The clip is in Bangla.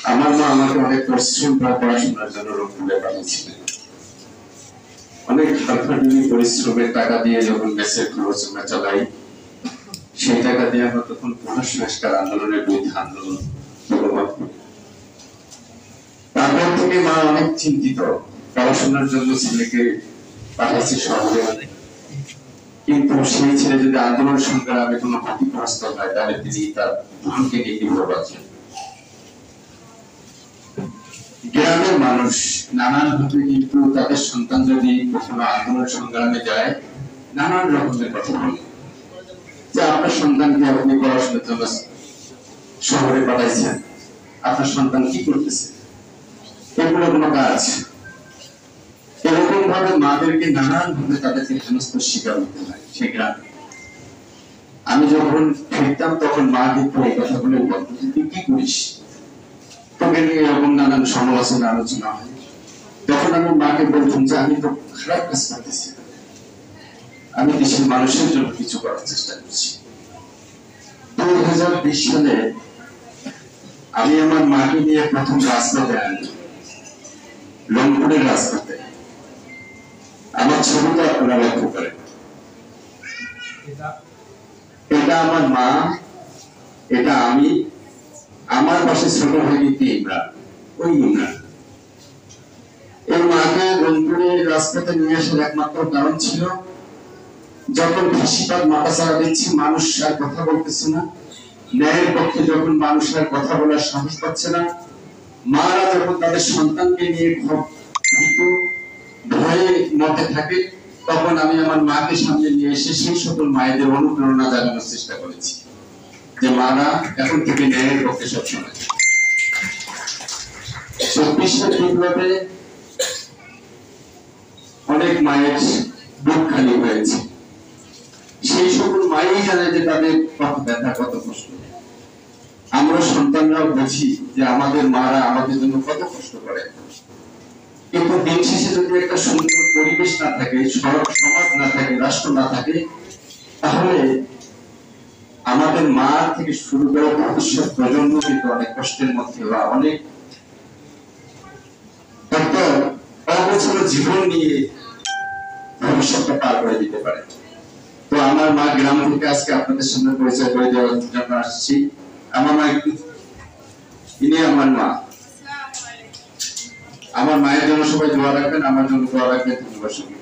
আমার মা আমাকে অনেক পরিশ্রম করে পড়াশোনার জন্য রংপুরে পাঠিয়েছিলেন। অনেক হালখাটুনি পরিশ্রমের টাকা দিয়ে যখন দেশের খরচ আমরা চালাই, সেই টাকা দিয়ে আমরা তখন পুনঃসংস্কার আন্দোলনের বিরুদ্ধে আন্দোলন চলমান করি। তারপর থেকে মা অনেক চিন্তিত, পড়াশোনার জন্য ছেলেকে পাঠাইছে শহরে, কিন্তু সেই ছেলে যদি আন্দোলন সংগ্রামে কোনো ক্ষতিগ্রস্ত হয় তাহলে তিনি তার বোনকে নিয়ে কিভাবে বাঁচবেন। গ্রামের মানুষ নানান ভাবে কিন্তু তাদের সন্তান যদি কখনো আন্দোলন সংগ্রামে যায় নানান রকমের কথা বলে, যে আপনার সন্তানকে আপনি পড়াশোনার জন্য শহরে পাঠাইছেন, আপনার সন্তান কি করতেছে, এগুলো কোনো কাজ। এরকম ভাবে মাদেরকে নানান ভাবে তাদেরকে হেনস্থার শিকার হতে হয় সে গ্রামে। আমি যখন ফিরতাম তখন মা কিন্তু এই কথাগুলো বলতো, তুই কি করিস, তোকে নিয়ে এরকম নানান সমালোচনা আলোচনা হয়। তখন আমি মাকে বলতাম যে আমি তো খারাপ কাজ করতেছি, আমি দেশের মানুষের জন্য কিছু করার চেষ্টা করছি। 2020 সালে আমি আমার মাকে নিয়ে প্রথম রাজপথে আনি, রংপুরের রাজপথে। আমার ছবিটা আপনারা লক্ষ্য করেন, এটা আমার মা, এটা আমি, আমার পাশে ছোট ভাই ইমরান, ওই ইমরান। এই মাকে রংপুরের রাজপথে নিয়ে আসার একমাত্র কারণ ছিল, যখন ফাঁসিবাদ মাথাচাড়া দিচ্ছে, মানুষ আর কথা বলতেছে না, ন্যায়ের পক্ষে যখন মানুষ আর কথা বলার সাহস পাচ্ছে না, মারা যখন তাদের সন্তানকে নিয়ে ভয়ে মতে থাকে, তখন আমি আমার মাকে সামনে নিয়ে এসে সেই সকল মায়েদের অনুপ্রেরণা জাগানোর চেষ্টা করেছি যে মারা এখন থেকে ন্যায়ের পক্ষে সবসময়। 24 বিপ্লবে অনেক মায়ের বুক খালি হয়েছে, সেই সকল মাই জানে যে তাদের কত ব্যথা, কত কষ্ট। আমরা সন্তানরাও বুঝি যে আমাদের মারা আমাদের জন্য কত কষ্ট করে, কিন্তু দিন শেষে যদি একটা সুন্দর পরিবেশ না থাকে, সমাজ না থাকে, রাষ্ট্র না থাকে, তাহলে আমাদের মা থেকে শুরু করে ভবিষ্যৎ প্রজন্ম কিন্তু অনেক কষ্টের মধ্যে বা অনেক একটা অগোছালো জীবন নিয়ে ভবিষ্যৎটা পার করে দিতে পারে। তো আমার মা গ্রাম থেকে আজকে আপনাদের সামনে পরিচয় করে দেওয়ার জন্য আসছি। আমার মা একটু, ইনি আমার মা। আমার মায়ের জন্য সবাই দোয়া রাখবেন, আমার জন্য দোয়া রাখবেন। ধন্যবাদ।